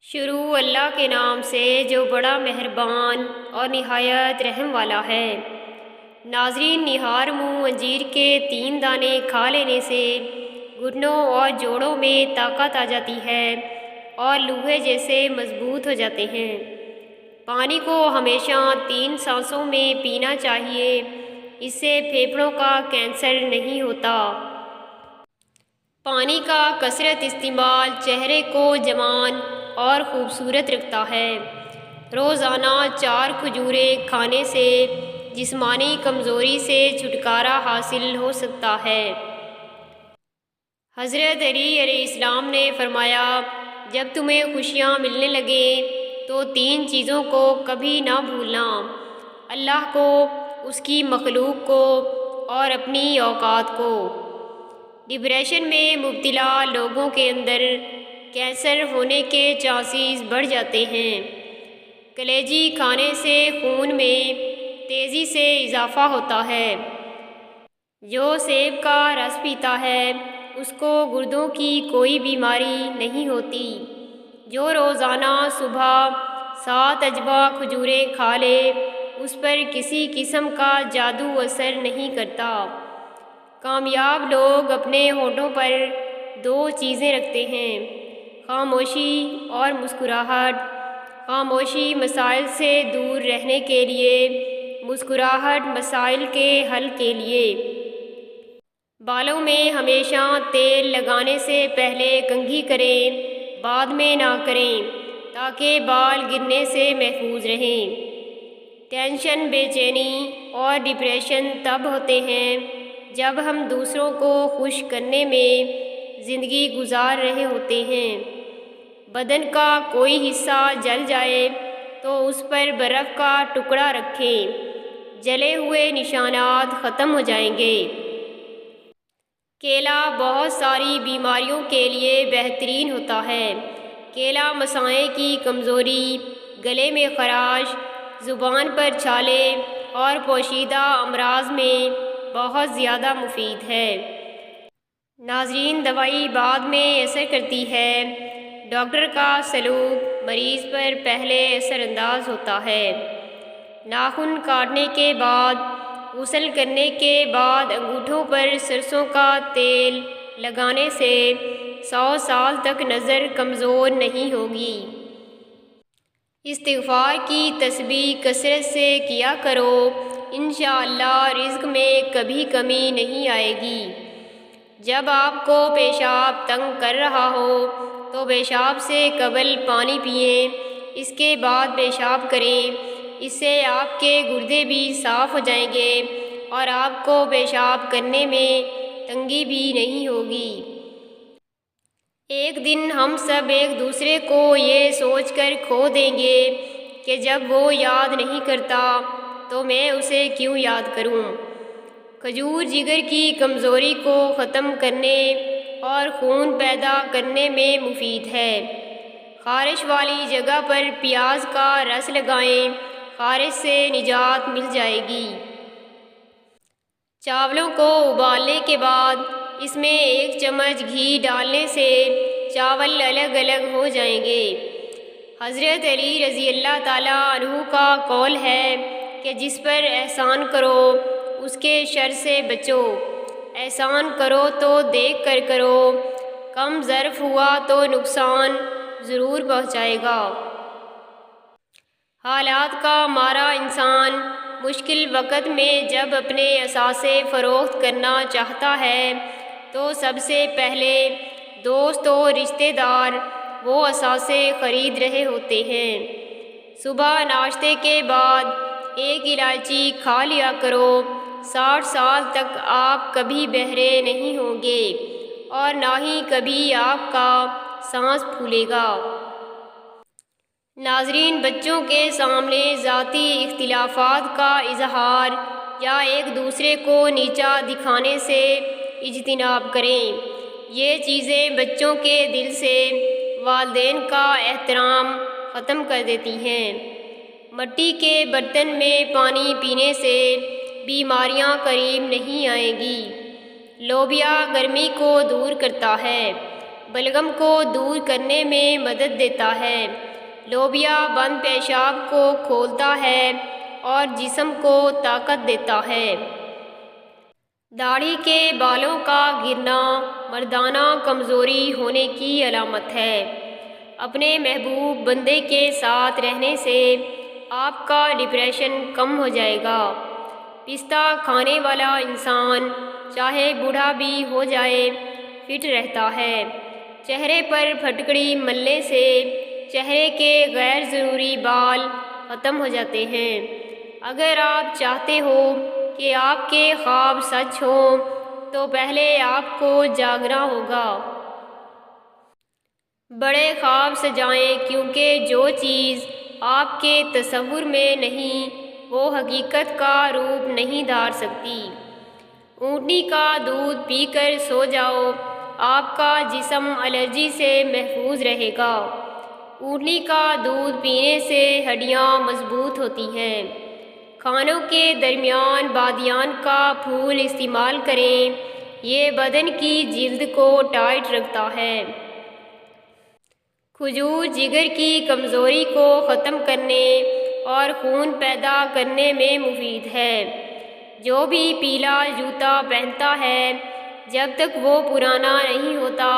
شروع اللہ کے نام سے جو بڑا مہربان اور نہایت رحم والا ہے۔ ناظرین، نہار منہ انجیر کے 3 دانے کھا لینے سے گھٹنوں اور جوڑوں میں طاقت آ جاتی ہے اور لوہے جیسے مضبوط ہو جاتے ہیں۔ پانی کو ہمیشہ 3 سانسوں میں پینا چاہیے، اس سے پھیپھڑوں کا کینسر نہیں ہوتا۔ پانی کا کثرت استعمال چہرے کو جوان اور خوبصورت رکھتا ہے۔ روزانہ 4 کھجوریں کھانے سے جسمانی کمزوری سے چھٹکارا حاصل ہو سکتا ہے۔ حضرت علی علیہ السلام نے فرمایا، جب تمہیں خوشیاں ملنے لگیں تو 3 چیزوں کو کبھی نہ بھولنا: اللہ کو، اس کی مخلوق کو اور اپنی اوقات کو۔ ڈپریشن میں مبتلا لوگوں کے اندر کینسر ہونے کے چانسز بڑھ جاتے ہیں۔ کلیجی کھانے سے خون میں تیزی سے اضافہ ہوتا ہے۔ جو سیب کا رس پیتا ہے اس کو گردوں کی کوئی بیماری نہیں ہوتی۔ جو روزانہ صبح 7 اجوا کھجوریں کھا لے اس پر کسی قسم کا جادو اثر نہیں کرتا۔ کامیاب لوگ اپنے ہونٹوں پر 2 چیزیں رکھتے ہیں: خاموشی اور مسکراہٹ۔ خاموشی مسائل سے دور رہنے کے لیے، مسکراہٹ مسائل کے حل کے لیے۔ بالوں میں ہمیشہ تیل لگانے سے پہلے کنگھی کریں، بعد میں نہ کریں تاکہ بال گرنے سے محفوظ رہیں۔ ٹینشن، بے چینی اور ڈپریشن تب ہوتے ہیں جب ہم دوسروں کو خوش کرنے میں زندگی گزار رہے ہوتے ہیں۔ بدن کا کوئی حصہ جل جائے تو اس پر برف کا ٹکڑا رکھیں، جلے ہوئے نشانات ختم ہو جائیں گے۔ کیلا بہت ساری بیماریوں کے لیے بہترین ہوتا ہے۔ کیلا مساعی کی کمزوری، گلے میں خراش، زبان پر چھالے اور پوشیدہ امراض میں بہت زیادہ مفید ہے۔ ناظرین، دوائی بعد میں اثر کرتی ہے، ڈاکٹر کا سلوک مریض پر پہلے اثر انداز ہوتا ہے۔ ناخن کاٹنے کے بعد، غسل کرنے کے بعد انگوٹھوں پر سرسوں کا تیل لگانے سے 100 سال تک نظر کمزور نہیں ہوگی۔ استغفار کی تسبیح کثرت سے کیا کرو، انشاءاللہ رزق میں کبھی کمی نہیں آئے گی۔ جب آپ کو پیشاب تنگ کر رہا ہو تو پیشاب سے قبل پانی پئیں، اس کے بعد پیشاب کریں، اس سے آپ کے گردے بھی صاف ہو جائیں گے اور آپ کو پیشاب کرنے میں تنگی بھی نہیں ہوگی۔ ایک دن ہم سب ایک دوسرے کو یہ سوچ کر کھو دیں گے کہ جب وہ یاد نہیں کرتا تو میں اسے کیوں یاد کروں۔ کھجور جگر کی کمزوری کو ختم کرنے اور خون پیدا کرنے میں مفید ہے۔ خارش والی جگہ پر پیاز کا رس لگائیں، خارش سے نجات مل جائے گی۔ چاولوں کو ابالنے کے بعد اس میں 1 چمچ گھی ڈالنے سے چاول الگ الگ ہو جائیں گے۔ حضرت علی رضی اللہ تعالیٰ عنہ کا قول ہے کہ جس پر احسان کرو اس کے شر سے بچو۔ احسان کرو تو دیکھ کر کرو، کم ظرف ہوا تو نقصان ضرور پہنچائے گا۔ حالات کا مارا انسان مشکل وقت میں جب اپنے اثاثے فروخت کرنا چاہتا ہے تو سب سے پہلے دوست و رشتہ دار وہ اثاثے خرید رہے ہوتے ہیں۔ صبح ناشتے کے بعد 1 الائچی کھا لیا کرو، 60 سال تک آپ کبھی بہرے نہیں ہوں گے اور نہ ہی کبھی آپ کا سانس پھولے گا۔ ناظرین، بچوں کے سامنے ذاتی اختلافات کا اظہار یا ایک دوسرے کو نیچا دکھانے سے اجتناب کریں۔ یہ چیزیں بچوں کے دل سے والدین کا احترام ختم کر دیتی ہیں۔ مٹی کے برتن میں پانی پینے سے بیماریاں قریب نہیں آئیں گی۔ لوبیا گرمی کو دور کرتا ہے۔ بلغم کو دور کرنے میں مدد دیتا ہے، لوبیا بند پیشاب کو کھولتا ہے اور جسم کو طاقت دیتا ہے۔ داڑھی کے بالوں کا گرنا مردانہ کمزوری ہونے کی علامت ہے۔ اپنے محبوب بندے کے ساتھ رہنے سے آپ کا ڈپریشن کم ہو جائے گا۔ پستہ کھانے والا انسان چاہے بوڑھا بھی ہو جائے فٹ رہتا ہے۔ چہرے پر پھٹکڑی ملنے سے چہرے کے غیر ضروری بال ختم ہو جاتے ہیں۔ اگر آپ چاہتے ہو کہ آپ کے خواب سچ ہوں تو پہلے آپ کو جاگنا ہوگا۔ بڑے خواب سجائیں، کیونکہ جو چیز آپ کے تصور میں نہیں وہ حقیقت کا روپ نہیں دھار سکتی۔ اونٹنی کا دودھ پی کر سو جاؤ، آپ کا جسم الرجی سے محفوظ رہے گا۔ اونٹنی کا دودھ پینے سے ہڈیاں مضبوط ہوتی ہیں۔ کھانوں کے درمیان بادیان کا پھول استعمال کریں، یہ بدن کی جلد کو ٹائٹ رکھتا ہے۔ کھجور جگر کی کمزوری کو ختم کرنے اور خون پیدا کرنے میں مفید ہے۔ جو بھی پیلا جوتا پہنتا ہے جب تک وہ پرانا نہیں ہوتا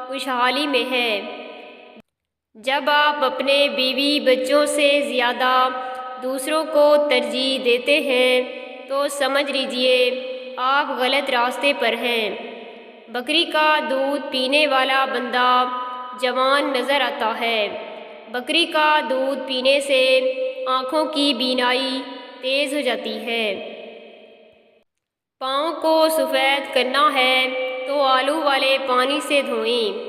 خوشحالی میں ہے۔ جب آپ اپنے بیوی بچوں سے زیادہ دوسروں کو ترجیح دیتے ہیں تو سمجھ لیجیے آپ غلط راستے پر ہیں۔ بکری کا دودھ پینے والا بندہ جوان نظر آتا ہے۔ بکری کا دودھ پینے سے آنکھوں کی بینائی تیز ہو جاتی ہے۔ پاؤں کو سفید کرنا ہے تو آلو والے پانی سے دھوئیں۔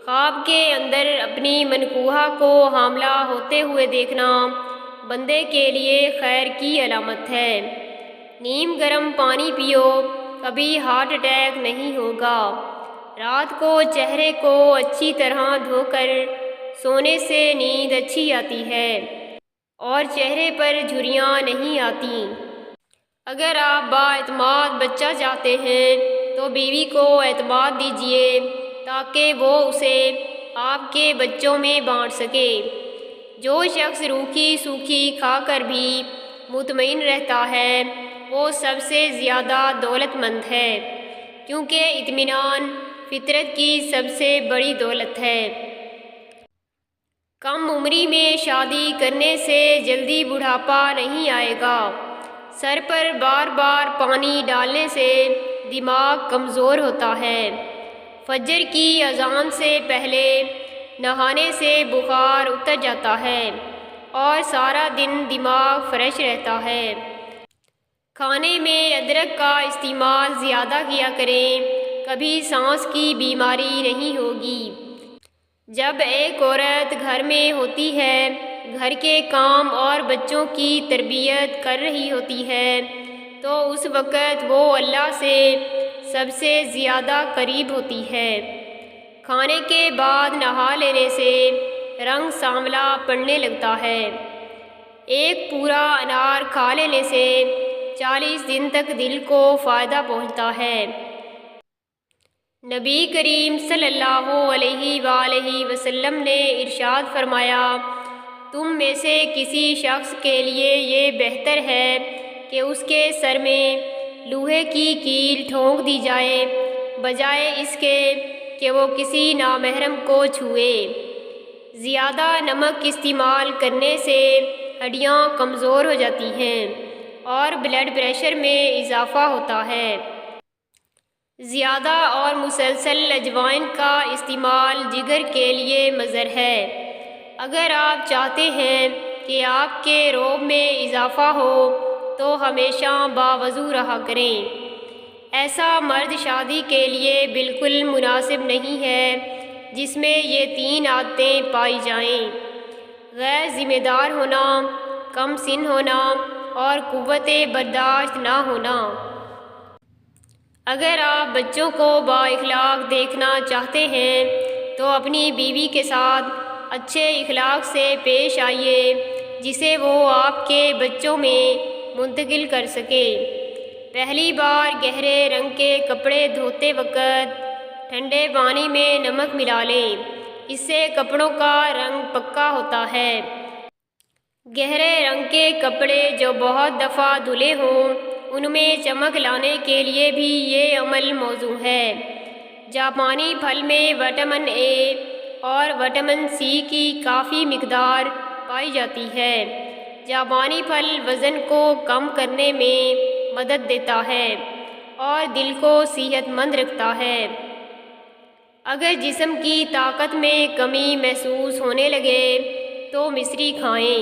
خواب کے اندر اپنی منکوحہ کو حاملہ ہوتے ہوئے دیکھنا بندے کے لیے خیر کی علامت ہے۔ نیم گرم پانی پیو، کبھی ہارٹ اٹیک نہیں ہوگا۔ رات کو چہرے کو اچھی طرح دھو کر سونے سے نیند اچھی آتی ہے اور چہرے پر جھریاں نہیں آتیں۔ اگر آپ بااعتماد بچہ چاہتے ہیں تو بیوی کو اعتماد دیجیے تاکہ وہ اسے آپ کے بچوں میں بانٹ سکے۔ جو شخص روکھی سوکھی کھا کر بھی مطمئن رہتا ہے وہ سب سے زیادہ دولت مند ہے، کیونکہ اطمینان فطرت کی سب سے بڑی دولت ہے۔ کم عمری میں شادی کرنے سے جلدی بڑھاپا نہیں آئے گا۔ سر پر بار بار پانی ڈالنے سے دماغ کمزور ہوتا ہے۔ فجر کی اذان سے پہلے نہانے سے بخار اتر جاتا ہے اور سارا دن دماغ فریش رہتا ہے۔ کھانے میں ادرک کا استعمال زیادہ کیا کریں، کبھی سانس کی بیماری نہیں ہوگی۔ جب ایک عورت گھر میں ہوتی ہے، گھر کے کام اور بچوں کی تربیت کر رہی ہوتی ہے تو اس وقت وہ اللہ سے سب سے زیادہ قریب ہوتی ہے۔ کھانے کے بعد نہا لینے سے رنگ سانولا پڑنے لگتا ہے۔ ایک پورا انار کھا لینے سے 40 دن تک دل کو فائدہ پہنچتا ہے۔ نبی کریم صلی اللہ علیہ وآلہ وسلم نے ارشاد فرمایا، تم میں سے کسی شخص کے لیے یہ بہتر ہے کہ اس کے سر میں لوہے کی کیل ٹھونک دی جائے بجائے اس کے کہ وہ کسی نامحرم کو چھوئے۔ زیادہ نمک استعمال کرنے سے ہڈیاں کمزور ہو جاتی ہیں اور بلڈ پریشر میں اضافہ ہوتا ہے۔ زیادہ اور مسلسل اجوائن کا استعمال جگر کے لیے مضر ہے۔ اگر آپ چاہتے ہیں کہ آپ کے روب میں اضافہ ہو تو ہمیشہ باوضو رہا کریں۔ ایسا مرد شادی کے لیے بالکل مناسب نہیں ہے جس میں یہ 3 عادتیں پائی جائیں: غیر ذمہ دار ہونا، کم سن ہونا اور قوت برداشت نہ ہونا۔ اگر آپ بچوں کو بااخلاق دیکھنا چاہتے ہیں تو اپنی بیوی کے ساتھ اچھے اخلاق سے پیش آئیے جسے وہ آپ کے بچوں میں منتقل کر سکے۔ پہلی بار گہرے رنگ کے کپڑے دھوتے وقت ٹھنڈے پانی میں نمک ملا لیں، اس سے کپڑوں کا رنگ پکا ہوتا ہے۔ گہرے رنگ کے کپڑے جو بہت دفعہ دھلے ہوں ان میں چمک لانے کے لیے بھی یہ عمل موزوں ہے۔ جاپانی پھل میں وٹامن اے اور وٹامن سی کی کافی مقدار پائی جاتی ہے۔ جاپانی پھل وزن کو کم کرنے میں مدد دیتا ہے اور دل کو صحت مند رکھتا ہے۔ اگر جسم کی طاقت میں کمی محسوس ہونے لگے تو مصری کھائیں۔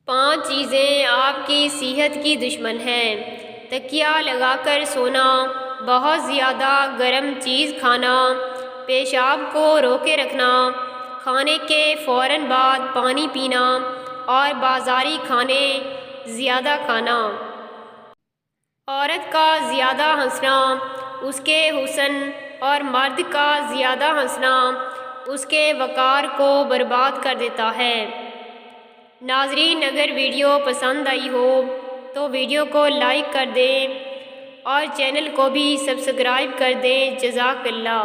5 چیزیں آپ کی صحت کی دشمن ہیں۔ تکیہ لگا کر سونا، بہت زیادہ گرم چیز کھانا، پیشاب کو روکے رکھنا، کھانے کے فوراً بعد پانی پینا اور بازاری کھانے زیادہ کھانا۔ عورت کا زیادہ ہنسنا اس کے حسن اور مرد کا زیادہ ہنسنا اس کے وقار کو برباد کر دیتا ہے۔ ناظرین، اگر ویڈیو پسند آئی ہو تو ویڈیو کو لائک کر دیں اور چینل کو بھی سبسکرائب کر دیں۔ جزاک اللہ۔